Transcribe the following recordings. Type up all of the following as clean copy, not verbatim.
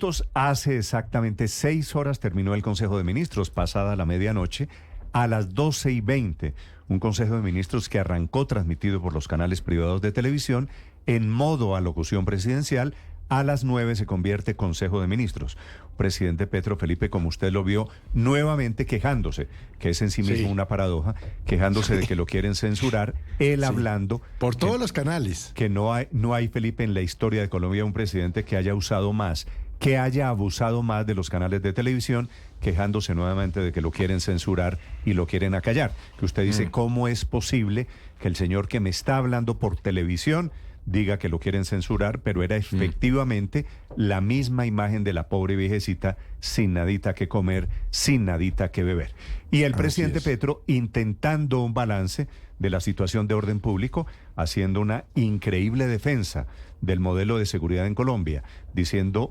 minutos. Hace exactamente 6 horas terminó el Consejo de Ministros, pasada la medianoche, a las 12:20. Un Consejo de Ministros que arrancó transmitido por los canales privados de televisión en modo alocución presidencial. A las 9 se convierte Consejo de Ministros. Presidente Petro, Felipe, como usted lo vio, nuevamente quejándose, que es en sí mismo una paradoja, quejándose de que lo quieren censurar, él hablando... Por todos los canales. Que no hay, Felipe, en la historia de Colombia un presidente que haya usado más, que haya abusado más de los canales de televisión, quejándose nuevamente de que lo quieren censurar y lo quieren acallar. Que usted dice, ¿cómo es posible que el señor que me está hablando por televisión diga que lo quieren censurar, pero era efectivamente la misma imagen de la pobre viejecita sin nadita que comer, sin nadita que beber? Y el presidente Petro intentando un balance de la situación de orden público, haciendo una increíble defensa del modelo de seguridad en Colombia,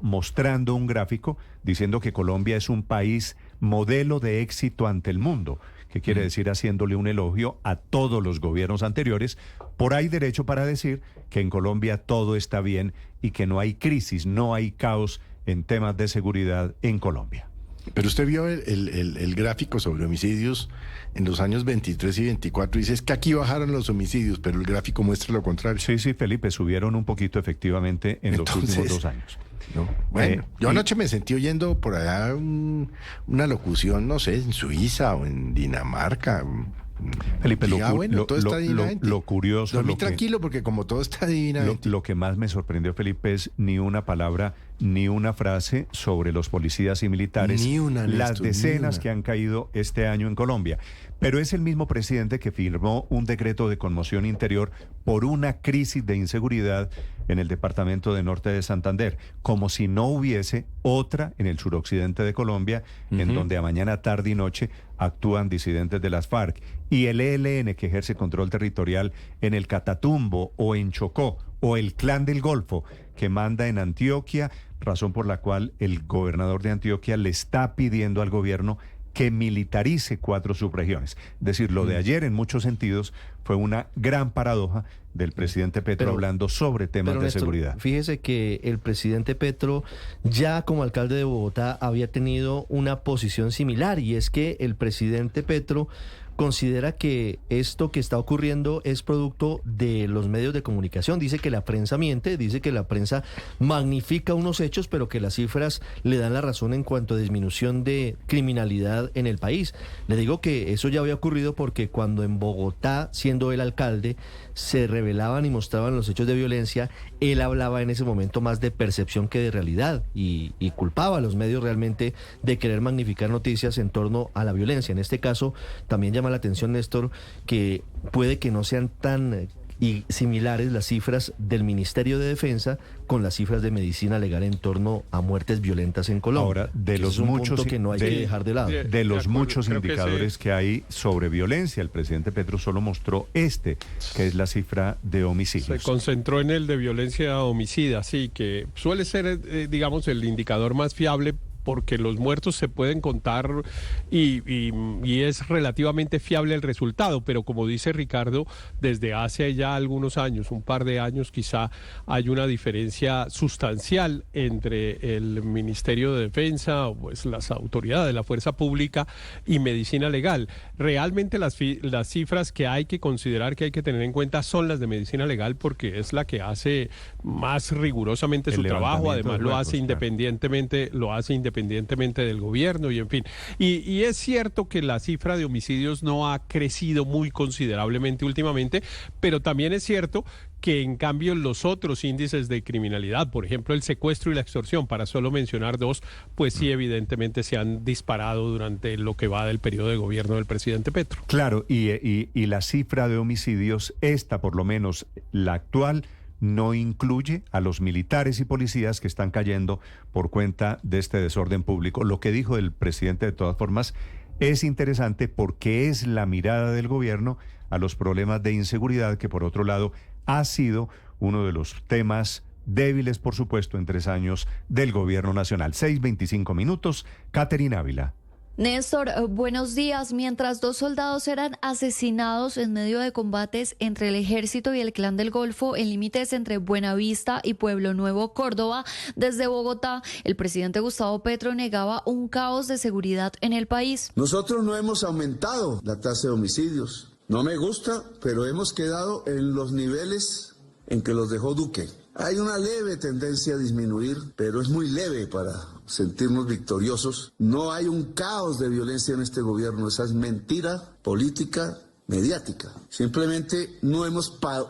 mostrando un gráfico, diciendo que Colombia es un país modelo de éxito ante el mundo, que quiere decir haciéndole un elogio a todos los gobiernos anteriores. Por ahí derecho para decir que en Colombia todo está bien y que no hay crisis, no hay caos en temas de seguridad en Colombia. Pero usted vio el gráfico sobre homicidios en los años 23 y 24, y dice, es que aquí bajaron los homicidios, pero el gráfico muestra lo contrario. Sí, Felipe, subieron un poquito efectivamente en los últimos 2 años. No. Bueno, yo anoche me sentí oyendo por allá una locución, no sé, en Suiza o en Dinamarca. Felipe, todo está divinamente. lo curioso... Dormí tranquilo porque como todo está divinamente. Lo que más me sorprendió, Felipe, es ni una palabra, ni una frase sobre los policías y militares, ni una, Néstor, las decenas que han caído este año en Colombia. Pero es el mismo presidente que firmó un decreto de conmoción interior por una crisis de inseguridad en el departamento de Norte de Santander, como si no hubiese otra en el suroccidente de Colombia, en donde a mañana, tarde y noche actúan disidentes de las FARC, y el ELN, que ejerce control territorial en el Catatumbo o en Chocó, o el Clan del Golfo, que manda en Antioquia, razón por la cual el gobernador de Antioquia le está pidiendo al gobierno que militarice 4 subregiones. Es decir, lo de ayer en muchos sentidos fue una gran paradoja del presidente Petro hablando sobre temas de Néstor, seguridad. Fíjese que el presidente Petro ya como alcalde de Bogotá había tenido una posición similar, y es que el presidente Petro considera que esto que está ocurriendo es producto de los medios de comunicación. Dice que la prensa miente, dice que la prensa magnifica unos hechos, pero que las cifras le dan la razón en cuanto a disminución de criminalidad en el país. Le digo que eso ya había ocurrido porque cuando en Bogotá, siendo el alcalde, se revelaban y mostraban los hechos de violencia, él hablaba en ese momento más de percepción que de realidad, y culpaba a los medios realmente de querer magnificar noticias en torno a la violencia. En este caso también llama la atención, Néstor, que puede que no sean tan similares las cifras del Ministerio de Defensa con las cifras de medicina legal en torno a muertes violentas en Colombia. Ahora, de los muchos que no hay que dejar de lado. De los muchos indicadores que hay sobre violencia, el presidente Petro solo mostró que es la cifra de homicidios. Se concentró en el de violencia homicida, sí, que suele ser, digamos, el indicador más fiable, porque los muertos se pueden contar y es relativamente fiable el resultado, pero como dice Ricardo, desde hace ya algunos años, un par de años quizá, hay una diferencia sustancial entre el Ministerio de Defensa, pues las autoridades de la fuerza pública y medicina legal. Realmente las cifras que hay que considerar, que hay que tener en cuenta, son las de medicina legal, porque es la que hace más rigurosamente su trabajo, además lo hace independientemente del gobierno, y en fin. Y es cierto que la cifra de homicidios no ha crecido muy considerablemente últimamente, pero también es cierto que en cambio los otros índices de criminalidad, por ejemplo el secuestro y la extorsión, para solo mencionar 2, pues sí, evidentemente se han disparado durante lo que va del periodo de gobierno del presidente Petro. Claro, y la cifra de homicidios, esta por lo menos la actual, no incluye a los militares y policías que están cayendo por cuenta de este desorden público. Lo que dijo el presidente, de todas formas, es interesante porque es la mirada del gobierno a los problemas de inseguridad, que por otro lado ha sido uno de los temas débiles, por supuesto, en 3 años del gobierno nacional. 6:25 minutos, Caterina Ávila. Néstor, buenos días. Mientras 2 soldados eran asesinados en medio de combates entre el ejército y el Clan del Golfo en límites entre Buenavista y Pueblo Nuevo, Córdoba, desde Bogotá, el presidente Gustavo Petro negaba un caos de seguridad en el país. Nosotros no hemos aumentado la tasa de homicidios. No me gusta, pero hemos quedado en los niveles en que los dejó Duque. Hay una leve tendencia a disminuir, pero es muy leve para sentirnos victoriosos. No hay un caos de violencia en este gobierno, esa es mentira política, mediática. Simplemente no hemos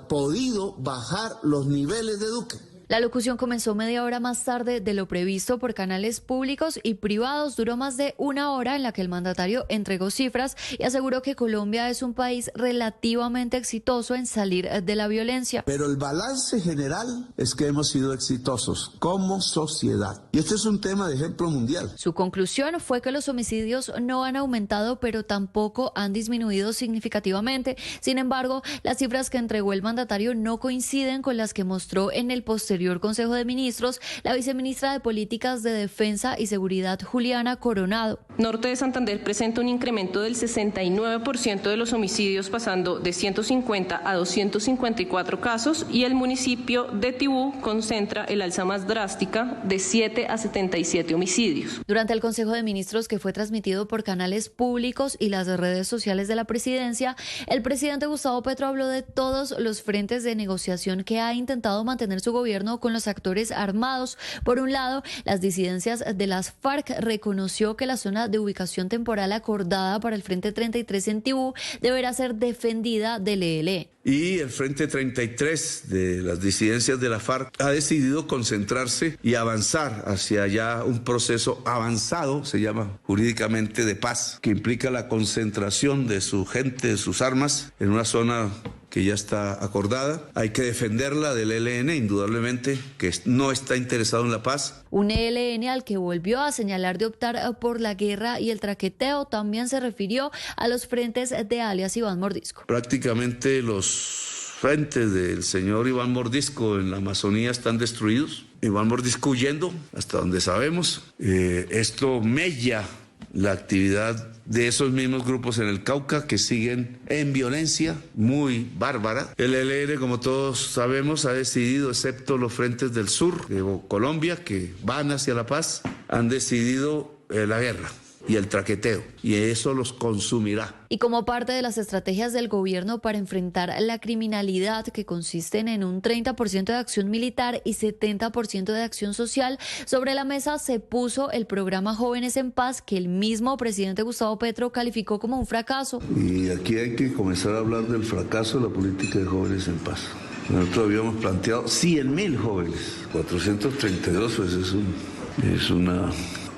podido bajar los niveles de Duque. La locución comenzó media hora más tarde de lo previsto por canales públicos y privados. Duró más de 1 hora en la que el mandatario entregó cifras y aseguró que Colombia es un país relativamente exitoso en salir de la violencia. Pero el balance general es que hemos sido exitosos como sociedad. Y este es un tema de ejemplo mundial. Su conclusión fue que los homicidios no han aumentado, pero tampoco han disminuido significativamente. Sin embargo, las cifras que entregó el mandatario no coinciden con las que mostró en el posterior Consejo de Ministros la viceministra de Políticas de Defensa y Seguridad, Juliana Coronado. Norte de Santander presenta un incremento del 69% de los homicidios, pasando de 150 a 254 casos, y el municipio de Tibú concentra el alza más drástica de 7 a 77 homicidios. Durante el Consejo de Ministros, que fue transmitido por canales públicos y las redes sociales de la presidencia, el presidente Gustavo Petro habló de todos los frentes de negociación que ha intentado mantener su gobierno con los actores armados. Por un lado, las disidencias de las FARC. Reconoció que la zona de ubicación temporal acordada para el Frente 33 en Tibú deberá ser defendida del ELN. Y el Frente 33 de las disidencias de la FARC ha decidido concentrarse y avanzar hacia ya un proceso avanzado, se llama jurídicamente, de paz, que implica la concentración de su gente, de sus armas, en una zona que ya está acordada. Hay que defenderla del ELN, indudablemente, que no está interesado en la paz. Un ELN al que volvió a señalar de optar por la guerra y el traqueteo. También se refirió a los frentes de alias Iván Mordisco. Prácticamente los frentes del señor Iván Mordisco en la Amazonía están destruidos. Iván Mordisco huyendo, hasta donde sabemos. Esto mella la actividad de esos mismos grupos en el Cauca, que siguen en violencia muy bárbara. El ELN, como todos sabemos, ha decidido, excepto los frentes del sur de Colombia, que van hacia la paz, han decidido la guerra y el traqueteo, y eso los consumirá. Y como parte de las estrategias del gobierno para enfrentar la criminalidad, que consisten en un 30% de acción militar y 70% de acción social, sobre la mesa se puso el programa Jóvenes en Paz, que el mismo presidente Gustavo Petro calificó como un fracaso. Y aquí hay que comenzar a hablar del fracaso de la política de Jóvenes en Paz. Nosotros habíamos planteado 100.000 jóvenes, 432, pues es un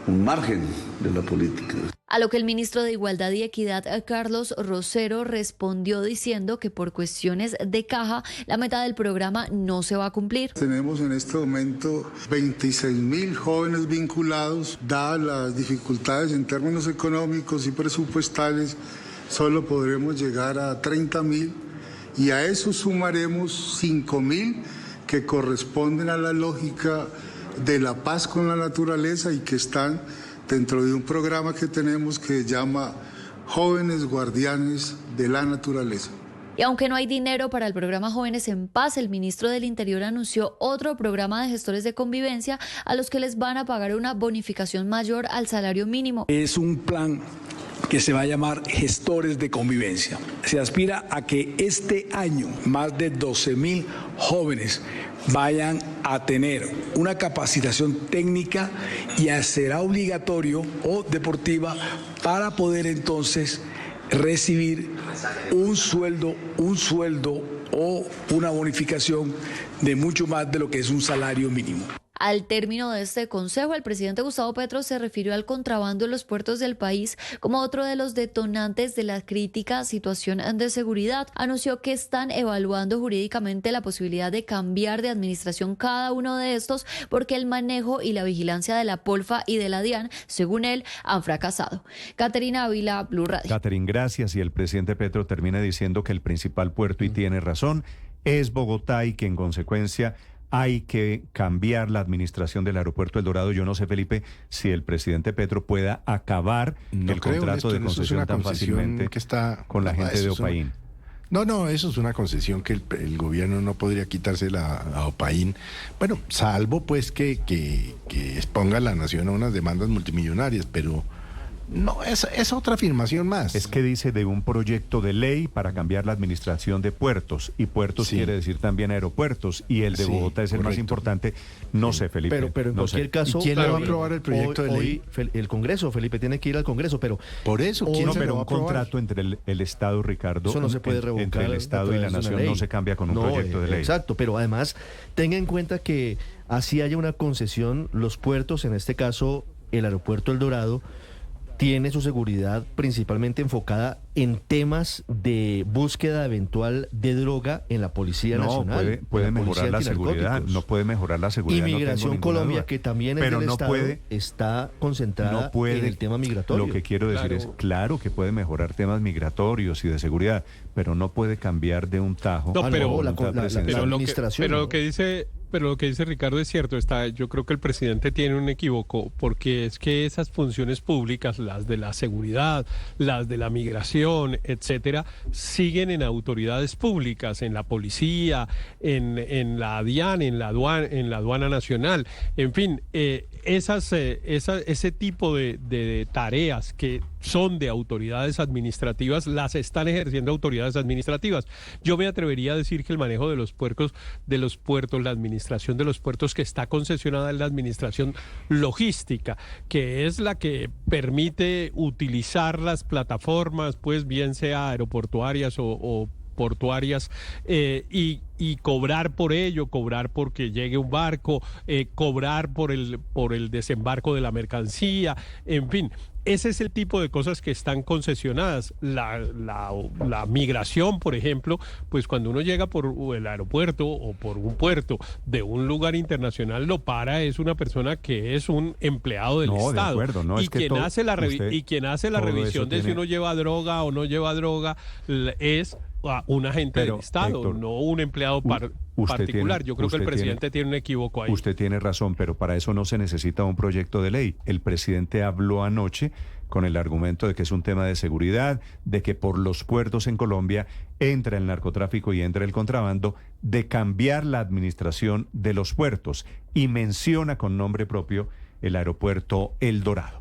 margen de la política. A lo que el ministro de Igualdad y Equidad, Carlos Rosero, respondió diciendo que por cuestiones de caja, la meta del programa no se va a cumplir. Tenemos en este momento 26.000 jóvenes vinculados. Dadas las dificultades en términos económicos y presupuestales, solo podremos llegar a 30.000, y a eso sumaremos 5.000 que corresponden a la lógica de la paz con la naturaleza y que están dentro de un programa que tenemos que se llama Jóvenes Guardianes de la Naturaleza. Y aunque no hay dinero para el programa Jóvenes en Paz, el ministro del Interior anunció otro programa de gestores de convivencia a los que les van a pagar una bonificación mayor al salario mínimo. Es un plan que se va a llamar Gestores de Convivencia. Se aspira a que este año más de 12.000 jóvenes vayan a tener una capacitación técnica y será obligatorio o deportiva para poder entonces recibir un sueldo o una bonificación de mucho más de lo que es un salario mínimo. Al término de este consejo, el presidente Gustavo Petro se refirió al contrabando en los puertos del país como otro de los detonantes de la crítica situación de seguridad. Anunció que están evaluando jurídicamente la posibilidad de cambiar de administración cada uno de estos porque el manejo y la vigilancia de la Polfa y de la DIAN, según él, han fracasado. Caterina Ávila, Blue Radio. Catherine, gracias. Y el presidente Petro termina diciendo que el principal puerto, y tiene razón, es Bogotá, y que en consecuencia hay que cambiar la administración del aeropuerto El Dorado. Yo no sé, Felipe, si el presidente Petro pueda acabar el contrato de concesión tan fácilmente que está con la gente de Opaín. No, eso es una concesión que el gobierno no podría quitársela a Opaín. Bueno, salvo pues que exponga a la nación a unas demandas multimillonarias, pero no, es otra afirmación más. Es que dice de un proyecto de ley para cambiar la administración de puertos, y puertos quiere decir también aeropuertos, y el de Bogotá es el más importante. No sé, Felipe. Pero en cualquier caso, ¿quién le va a aprobar el proyecto de ley? El Congreso, Felipe, tiene que ir al Congreso, pero... Por eso, ¿quién se lo va a aprobar? Un contrato entre el Estado, Ricardo, eso no se puede revocar, entre el Estado y la nación no se cambia con un proyecto de ley. Exacto, pero además tenga en cuenta que así haya una concesión, los puertos, en este caso el aeropuerto El Dorado, tiene su seguridad principalmente enfocada en temas de búsqueda eventual de droga en la Policía Nacional. Puede mejorar la seguridad, no puede mejorar la seguridad. Inmigración Colombia, duda. Que también es pero del no Estado, puede, está concentrada en el tema migratorio. Lo que quiero decir es, claro que puede mejorar temas migratorios y de seguridad, pero no puede cambiar de un tajo. No, pero la administración. Pero lo que dice Ricardo es cierto. Yo creo que el presidente tiene un equívoco, porque es que esas funciones públicas, las de la seguridad, las de la migración, etcétera, siguen en autoridades públicas, en la policía, en la DIAN, en la aduana nacional. En fin, ese tipo de tareas que son de autoridades administrativas, las están ejerciendo autoridades administrativas. Yo me atrevería a decir que el manejo de los puertos, la administración de los puertos que está concesionada en la administración logística, que es la que permite utilizar las plataformas, pues bien sea aeroportuarias o portuarias, y cobrar por ello, cobrar porque llegue un barco, cobrar por el desembarco de la mercancía, en fin. Ese es el tipo de cosas que están concesionadas. La migración, por ejemplo, pues cuando uno llega por el aeropuerto o por un puerto de un lugar internacional, lo para es una persona que es un empleado del Estado. De acuerdo, y quien hace la revisión de si uno lleva droga o no lleva droga es un agente del Estado, Héctor, no un empleado particular. Yo creo que el presidente tiene un equívoco ahí. Usted tiene razón, pero para eso no se necesita un proyecto de ley. El presidente habló anoche con el argumento de que es un tema de seguridad, de que por los puertos en Colombia entra el narcotráfico y entra el contrabando, de cambiar la administración de los puertos, y menciona con nombre propio el aeropuerto El Dorado.